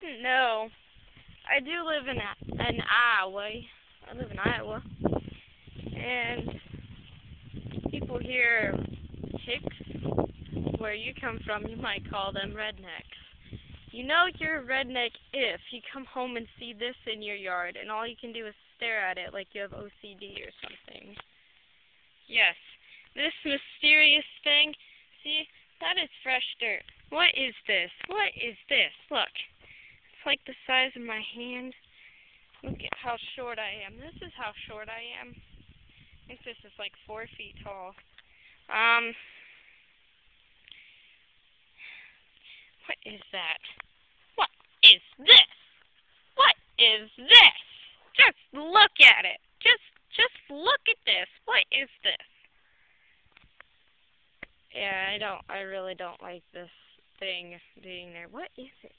didn't know, I do live in Iowa. I live in Iowa, and people here, chicks, where you come from, you might call them rednecks. You know you're a redneck if you come home and see this in your yard, and all you can do is stare at it like you have OCD or something. Yes, this mysterious thing, see, that is fresh dirt. What is this? What is this? Look, it's like the size of my hand. Look at how short I am. This is how short I am. I think this is like 4 feet tall. What is that? What is this? What is this? Just look at it. Just look at this. What is this? Yeah, I really don't like this thing being there. What is it?